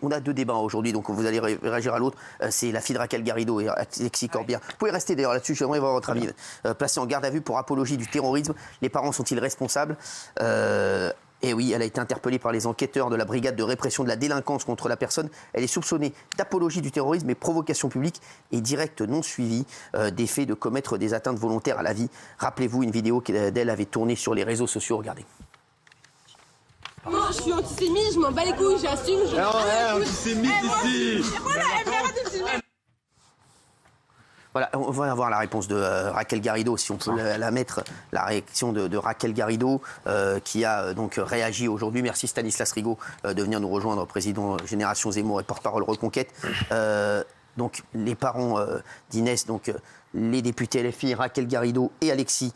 On a 2 débats aujourd'hui, donc vous allez réagir à l'autre. C'est la fille de Raquel Garrido et Alexis Corbière. Vous pouvez rester d'ailleurs là-dessus, j'aimerais voir votre avis. Placée en garde à vue pour apologie du terrorisme, les parents sont-ils responsables ? Et oui, elle a été interpellée par les enquêteurs de la brigade de répression de la délinquance contre la personne. Elle est soupçonnée d'apologie du terrorisme et provocation publique et directe non suivie des faits de commettre des atteintes volontaires à la vie. Rappelez-vous une vidéo d'elle avait tourné sur les réseaux sociaux. Regardez. Moi, je suis antisémite, je m'en bats les couilles, j'assume. Non, antisémite ici. Voilà, elle m'arrête de filmer. Voilà, on va avoir la réponse de Raquel Garrido, si on peut la mettre, la réaction de Raquel Garrido, qui a donc réagi aujourd'hui. Merci Stanislas Rigaud de venir nous rejoindre, président Génération Zemmour et porte-parole Reconquête. Donc les parents d'Inès, les députés LFI, Raquel Garrido et Alexis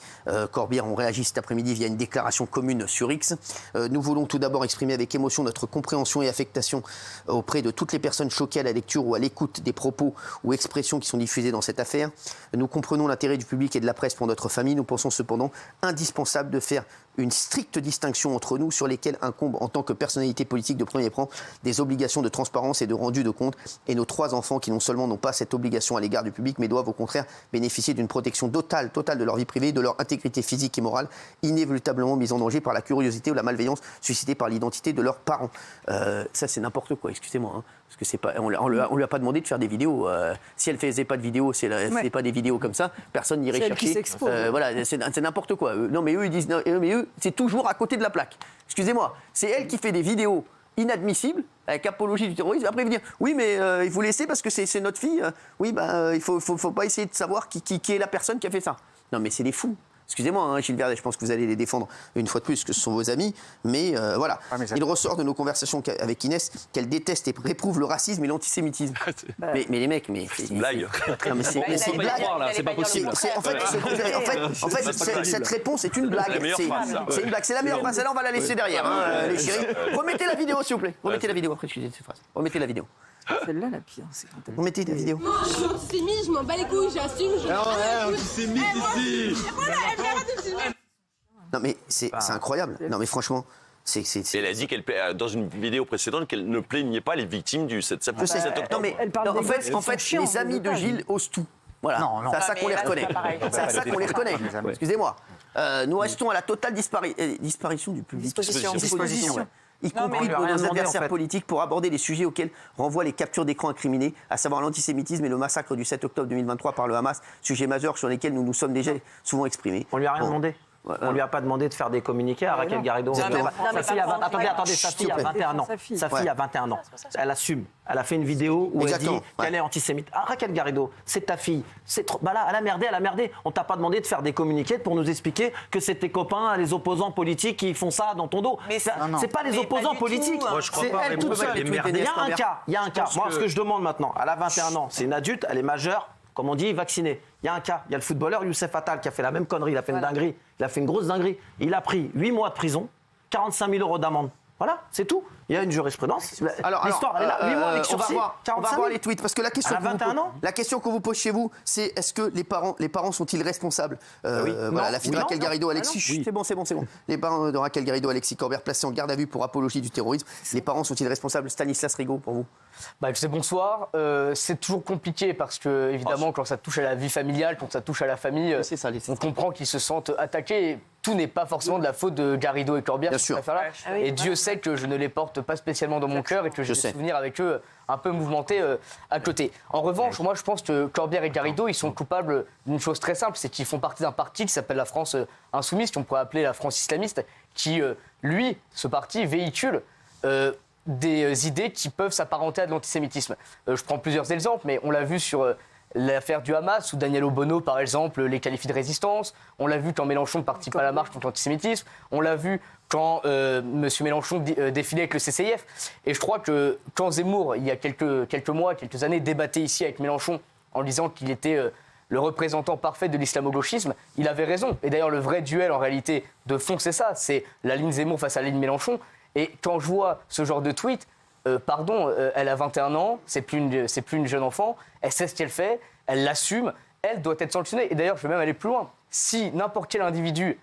Corbière ont réagi cet après-midi via une déclaration commune sur X. Nous voulons tout d'abord exprimer avec émotion notre compréhension et affectation auprès de toutes les personnes choquées à la lecture ou à l'écoute des propos ou expressions qui sont diffusés dans cette affaire. Nous comprenons l'intérêt du public et de la presse pour notre famille. Nous pensons cependant indispensable de faire une stricte distinction entre nous sur lesquelles incombe en tant que personnalité politique de premier plan des obligations de transparence et de rendu de compte, et nos 3 enfants qui non seulement n'ont pas cette obligation à l'égard du public mais doivent au contraire bénéficier d'une protection totale de leur vie privée, de leur intégrité physique et morale, inévitablement mise en danger par la curiosité ou la malveillance suscitée par l'identité de leurs parents. Ça c'est n'importe quoi, excusez-moi, hein, parce que c'est pas, on lui a pas demandé de faire des vidéos. Si elle faisait pas de vidéos, si elle faisait pas des vidéos comme ça, personne n'irait chercher. Voilà, c'est n'importe quoi. Non mais eux ils disent, non, mais eux c'est toujours à côté de la plaque. Excusez-moi, c'est elle qui fait des vidéos inadmissibles avec apologie du terrorisme. Après vous dire oui mais il faut laisser parce que c'est notre fille. Oui il faut pas essayer de savoir qui est la personne qui a fait ça. Non mais c'est des fous. Excusez-moi, hein, Gilles Verdet, je pense que vous allez les défendre une fois de plus, que ce sont vos amis, mais voilà. Il ressort de nos conversations avec Inès qu'elle déteste et réprouve le racisme et l'antisémitisme. Mais les mecs, c'est une blague. Non, mais c'est une blague. C'est pas possible. En fait, cette réponse est une blague. C'est une blague. C'est la meilleure. Celle-là, on va la laisser derrière, hein, les chéris. Remettez la vidéo, s'il vous plaît. Remettez la vidéo. Après, excusez cette phrase. Remettez la vidéo. Celle-là, la pire, c'est quand Vous mettez la vidéo. Moi, je suis antisémite, je m'en bats les couilles, j'assume. Non, antisémite ici. Voilà, elle m'arrête de filmer. Non, mais c'est incroyable. Non, mais franchement. Elle a dit dans une vidéo précédente qu'elle ne plaignait pas les victimes du 7 octobre. Non, mais en fait, les amis de Gilles osent tout. Voilà, c'est à ça qu'on les reconnaît. C'est à ça qu'on les reconnaît. Excusez-moi. Nous restons à la totale disparition du public. Disposition. Y compris de nos adversaires politiques, pour aborder les sujets auxquels renvoient les captures d'écran incriminées, à savoir l'antisémitisme et le massacre du 7 octobre 2023 par le Hamas, sujet majeur sur lesquels nous nous sommes déjà souvent exprimés. On lui a rien demandé. On lui a pas demandé de faire des communiqués à Raquel Garrido. Sa fille a 21 ans. Sa fille a 21 ans. Elle assume. Elle a fait une vidéo où elle dit qu'elle est antisémite. Ah, Raquel Garrido, c'est ta fille. Bah là, elle a merdé. On t'a pas demandé de faire des communiqués pour nous expliquer que c'est tes copains, les opposants politiques qui font ça dans ton dos. C'est pas les opposants politiques. C'est elle toute seule. Il y a un cas. Moi, ce que je demande maintenant, elle a 21 ans. C'est une adulte, elle est majeure. Comme on dit, vacciné. Il y a un cas. Il y a le footballeur Youssef Attal qui a fait la même connerie. Il a fait une dinguerie. Il a fait une grosse dinguerie. Il a pris 8 mois de prison, 45 000 € d'amende. Voilà, c'est tout. Il y a une jurisprudence. L'histoire, elle est là. 8 mois avec sursis. On va voir les tweets. Parce que la question qu'on vous pose chez vous, c'est est-ce que les parents sont-ils responsables Voilà, la fille de Raquel Garrido, Alexis. C'est bon. Les parents de Raquel Garrido, Alexis Corbière, placés en garde à vue pour apologie du terrorisme. Les parents sont-ils responsables? Stanislas Rigaud, pour vous? Bonsoir. C'est toujours compliqué parce que, évidemment, quand ça touche à la vie familiale, quand ça touche à la famille, on comprend qu'ils se sentent attaqués. Et tout n'est pas forcément de la faute de Garrido et Corbière. Bien sûr. Et Dieu sait que je ne les porte pas spécialement dans mon cœur et que j'ai des souvenirs avec eux un peu mouvementés à côté. En revanche, moi, je pense que Corbière et Garrido, ils sont coupables d'une chose très simple, c'est qu'ils font partie d'un parti qui s'appelle la France Insoumise, qu'on pourrait appeler la France islamiste, qui, lui, ce parti, véhicule des idées qui peuvent s'apparenter à de l'antisémitisme. Je prends plusieurs exemples, mais on l'a vu sur l'affaire du Hamas, où Daniel Obono, par exemple, les qualifie de résistance. On l'a vu quand Mélenchon participe à la marche contre l'antisémitisme. On l'a vu quand M. Mélenchon défilait avec le CCIF. Et je crois que quand Zemmour, il y a quelques mois, quelques années, débattait ici avec Mélenchon en disant qu'il était le représentant parfait de l'islamo-gauchisme, il avait raison. Et d'ailleurs, le vrai duel, en réalité, de fond, c'est ça. C'est la ligne Zemmour face à la ligne Mélenchon. Et quand je vois ce genre de tweet, elle a 21 ans, c'est plus une jeune enfant, elle sait ce qu'elle fait, elle l'assume, elle doit être sanctionnée. Et d'ailleurs, je vais même aller plus loin. Si n'importe quel individu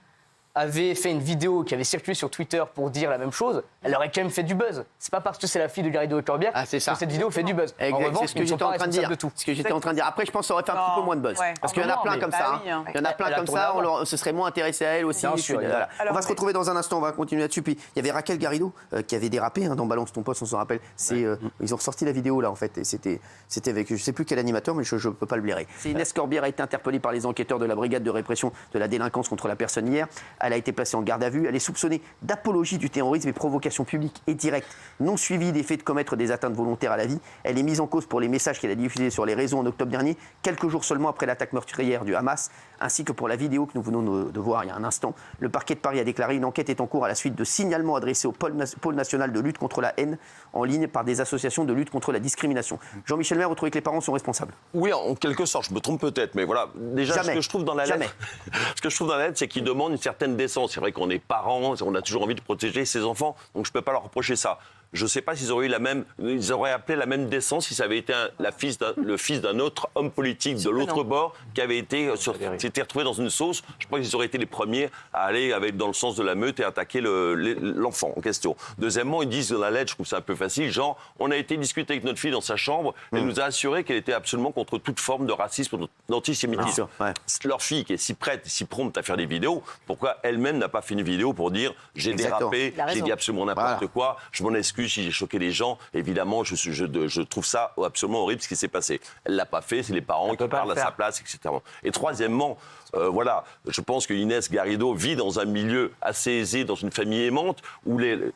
avait fait une vidéo qui avait circulé sur Twitter pour dire la même chose, elle aurait quand même fait du buzz. C'est pas parce que c'est la fille de Garrido et Corbière que cette vidéo fait du buzz. En revanche, c'est ce que j'étais en train de dire. Ce que j'étais en train de dire. Après, je pense que ça aurait fait un petit peu moins de buzz. Parce qu'il y en a plein comme ça. Il y en a plein comme ça. On se serait moins intéressé à elle aussi. Voilà. On va se retrouver dans un instant. On va continuer là-dessus. Puis il y avait Raquel Garrido qui avait dérapé dans Balance ton poste. On s'en rappelle. Ils ont ressorti la vidéo là en fait. Et c'était avec je sais plus quel animateur, mais je peux pas le blairer. Inès Corbière a été interpellée par les enquêteurs de la brigade de répression de la délinquance contre la personne hier. Elle a été placée en garde à vue. Elle est soupçonnée d'apologie du terrorisme et provocation publique et directe, non suivie des faits de commettre des atteintes volontaires à la vie. Elle est mise en cause pour les messages qu'elle a diffusés sur les réseaux en octobre dernier, quelques jours seulement après l'attaque meurtrière du Hamas, ainsi que pour la vidéo que nous venons de voir il y a un instant. Le parquet de Paris a déclaré une enquête est en cours à la suite de signalements adressés au pôle national de lutte contre la haine en ligne par des associations de lutte contre la discrimination. Jean-Michel Maire, vous trouvez que les parents sont responsables? Oui, en quelque sorte, je me trompe peut-être, mais voilà. Déjà, ce que je trouve dans la lettre, c'est qu'ils demandent une certaine décence. C'est vrai qu'on est parents, on a toujours envie de protéger ses enfants, donc je ne peux pas leur reprocher ça. Je ne sais pas s'ils auraient eu ils auraient appelé la même décence si ça avait été le fils d'un autre homme politique de l'autre bord qui avait s'était retrouvé dans une sauce. Je pense qu'ils auraient été les premiers à aller dans le sens de la meute et attaquer l'enfant en question. Deuxièmement, ils disent dans la lettre, je trouve ça un peu facile, genre, on a été discuter avec notre fille dans sa chambre, elle nous a assuré qu'elle était absolument contre toute forme de racisme ou d'antisémitisme. Leur fille qui est si prête, si prompte à faire des vidéos, pourquoi elle-même n'a pas fait une vidéo pour dire j'ai dérapé, j'ai dit absolument n'importe quoi, je m'en excuse si j'ai choqué les gens. Évidemment, je trouve ça absolument horrible ce qui s'est passé. Elle ne l'a pas fait, c'est les parents qui parlent à sa place, etc. Et troisièmement, je pense que Inès Garrido vit dans un milieu assez aisé, dans une famille aimante,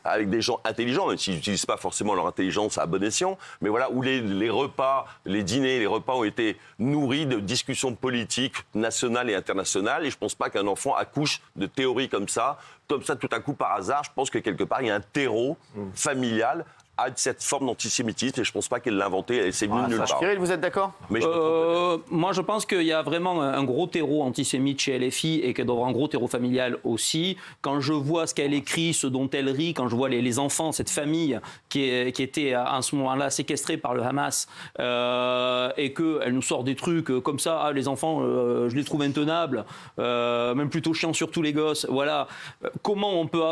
avec des gens intelligents, même s'ils n'utilisent pas forcément leur intelligence à bon escient, mais voilà, où les repas, les dîners, les repas ont été nourris de discussions politiques nationales et internationales. Et je ne pense pas qu'un enfant accouche de théories comme ça tout à coup par hasard. Je pense que quelque part, il y a un terreau familial à cette forme d'antisémitisme et je ne pense pas qu'elle l'a inventé, c'est venu nulle part. Cyril, vous êtes d'accord? Moi, je pense qu'il y a vraiment un gros terreau antisémite chez LFI et qu'elle doit avoir un gros terreau familial aussi. Quand je vois ce qu'elle écrit, ce dont elle rit, quand je vois les enfants, cette famille qui était à ce moment-là séquestrée par le Hamas et qu'elle nous sort des trucs comme ça, les enfants, je les trouve intenables, même plutôt chiants sur tous les gosses. Voilà. Comment on peut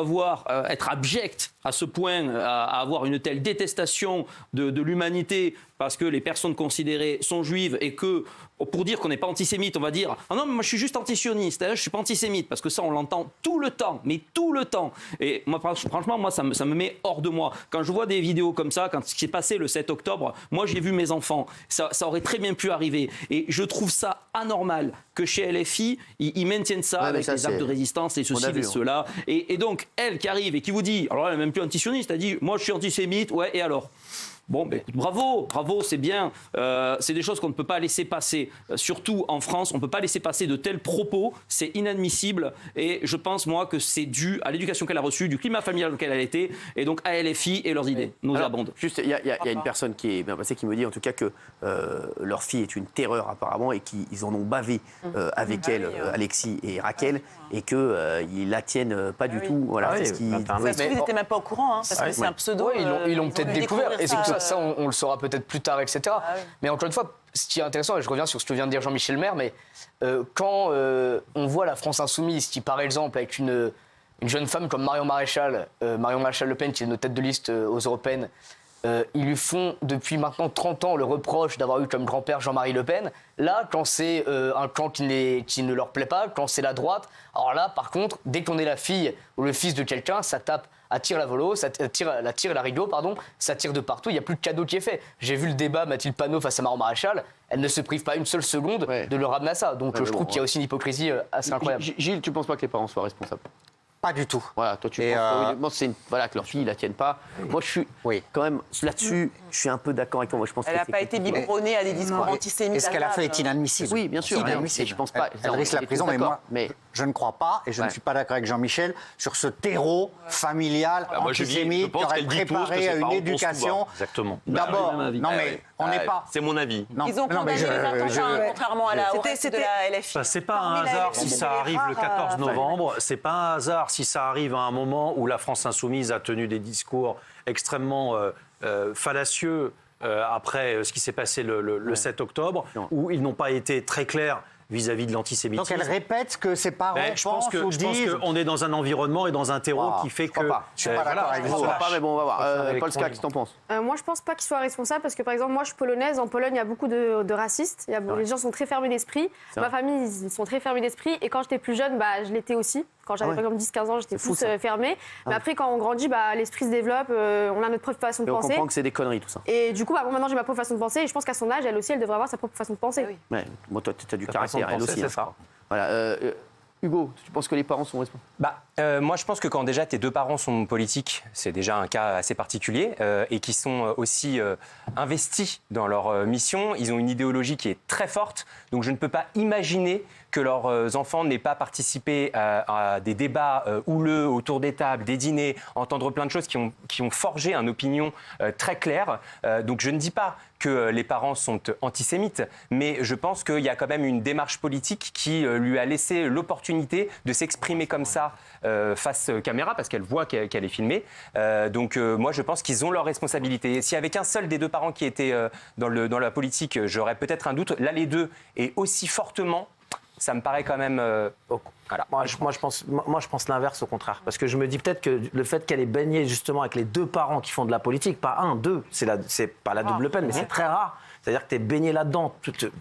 être abject à ce point, à avoir une telle détestation de l'humanité parce que les personnes considérées sont juives et que, pour dire qu'on n'est pas antisémite, on va dire « Ah non, mais moi je suis juste antisioniste, je ne suis pas antisémite » parce que ça, on l'entend tout le temps, mais tout le temps. Et moi, franchement, moi, ça me met hors de moi. Quand je vois des vidéos comme ça, quand ce qui s'est passé le 7 octobre, moi, j'ai vu mes enfants. Ça aurait très bien pu arriver. Et je trouve ça anormal que chez LFI, ils maintiennent ça avec les actes de résistance et ceci et cela. Et donc, elle qui arrive et qui vous dit, alors elle n'est même plus antisioniste, elle dit « Moi, je suis antisémite, ouais, et alors ?» Bon, ben écoute, bravo, c'est bien. C'est des choses qu'on ne peut pas laisser passer. Surtout en France, on ne peut pas laisser passer de tels propos. C'est inadmissible. Et je pense, moi, que c'est dû à l'éducation qu'elle a reçue, du climat familial dans lequel elle a été, et donc à LFI et leurs idées nauséabondes. Juste, il y a une personne qui est bien passée qui me dit en tout cas que leur fille est une terreur apparemment et qu'ils en ont bavé avec elle, Alexis et Raquel, et qu'ils la tiennent pas du tout. Voilà, ils n'étaient même pas au courant, parce que c'est un pseudo. Ils l'ont peut-être découvert. Et c'est pour ça on le saura peut-être plus tard, etc. Mais encore une fois, ce qui est intéressant, et je reviens sur ce que vient de dire Jean-Michel Maire, mais quand on voit la France insoumise qui, par exemple, avec une jeune femme comme Marion Maréchal Le Pen, qui est notre tête de liste aux européennes, ils lui font depuis maintenant 30 ans le reproche d'avoir eu comme grand-père Jean-Marie Le Pen. Là, quand c'est un camp qui ne leur plaît pas, quand c'est la droite, alors là, par contre, dès qu'on est la fille ou le fils de quelqu'un, ça tape à tir la volo, ça tire la rideau, ça tire de partout, il n'y a plus de cadeau qui est fait. J'ai vu le débat Mathilde Panot face à Marion Maréchal, elle ne se prive pas une seule seconde de le ramener à ça. Donc je trouve qu'il y a aussi une hypocrisie assez incroyable. Gilles, tu ne penses pas que les parents soient responsables? Pas du tout. Voilà, toi tu penses que leur fille ne la tienne pas. Moi je suis quand même là-dessus, je suis un peu d'accord avec toi. Moi, je pense elle n'a pas été biberonnée à des discours antisémites. Et ce qu'elle a fait est inadmissible. Oui, bien sûr. Inadmissible. Je pense pas. Elle risque la prison, mais je ne crois pas, et je ne suis pas d'accord avec Jean-Michel, sur ce terreau familial antisémite qui aurait préparé à une éducation. Exactement. D'abord, non mais on n'est pas. C'est mon avis. Ils ont condamné les attentats, contrairement à la haute de la LFI. C'est pas un hasard si ça arrive le 14 novembre. C'est pas un hasard si ça arrive à un moment où la France insoumise a tenu des discours extrêmement fallacieux après ce qui s'est passé le 7 octobre, où ils n'ont pas été très clairs vis-à-vis de l'antisémitisme. Donc elle répète que ses parents pensent ou disent... Je pense qu'on est dans un environnement et dans un terreau qui fait que... Je suis pas d'accord avec vous. Mais bon, on va voir. Polska, qu'est-ce que t'en penses? Moi, je pense pas qu'il soit responsable parce que, par exemple, moi, je suis polonaise. En Pologne, il y a beaucoup de racistes. Les gens sont très fermés d'esprit. Ma famille, ils sont très fermés d'esprit. Et quand j'étais plus jeune, je l'étais aussi. Quand j'avais par exemple 10-15 ans, j'étais plus fermée. Mais après, quand on grandit, l'esprit se développe. On a notre propre façon de penser. On comprend que c'est des conneries, tout ça. Et du coup, maintenant, j'ai ma propre façon de penser. Et je pense qu'à son âge, elle aussi, elle devrait avoir sa propre façon de penser. Ouais, moi, toi, tu as du caractère, elle aussi. C'est ça. Voilà. Hugo, tu penses que les parents sont responsables? Moi, je pense que quand déjà tes deux parents sont politiques, c'est déjà un cas assez particulier, et qui sont aussi investis dans leur mission. Ils ont une idéologie qui est très forte, donc je ne peux pas imaginer que leurs enfants n'aient pas participé à des débats houleux autour des tables, des dîners, entendre plein de choses qui ont forgé une opinion très claire. Donc je ne dis pas que les parents sont antisémites, mais je pense qu'il y a quand même une démarche politique qui lui a laissé l'opportunité de s'exprimer comme ça face caméra, parce qu'elle voit qu'elle est filmée. Donc moi, je pense qu'ils ont leur responsabilité. S'il y avait qu'un seul des deux parents qui était dans la politique, j'aurais peut-être un doute. Là, les deux, et aussi fortement, ça me paraît quand même... Voilà. Moi, je pense l'inverse, au contraire. Parce que je me dis peut-être que le fait qu'elle ait baigné justement avec les deux parents qui font de la politique, pas un, deux, c'est pas la double peine, mais c'est très rare. C'est-à-dire que tu es baigné là-dedans.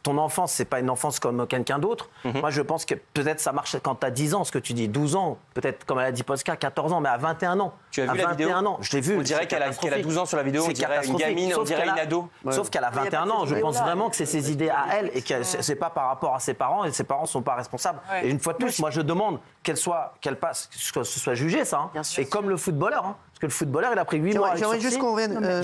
Ton enfance, c'est pas une enfance comme quelqu'un d'autre. Moi, je pense que peut-être ça marche quand tu as 10 ans, ce que tu dis, 12 ans, peut-être comme elle a dit Polska, 14 ans, mais à 21 ans. Tu as vu la vidéo? 21 ans, je l'ai vu. On dirait qu'elle a 12 ans sur la vidéo, on dirait une gamine, on dirait une ado. Sauf qu'elle a 21 ans. Je pense vraiment que c'est ses idées à elle et que c'est pas par rapport à ses parents, et ses parents sont pas responsables. Et une fois de plus, moi, je demande qu'elle passe, que ce soit jugé, ça. Et comme le footballeur, parce que le footballeur, il a pris 8 mois. J'aimerais juste qu'on revienne.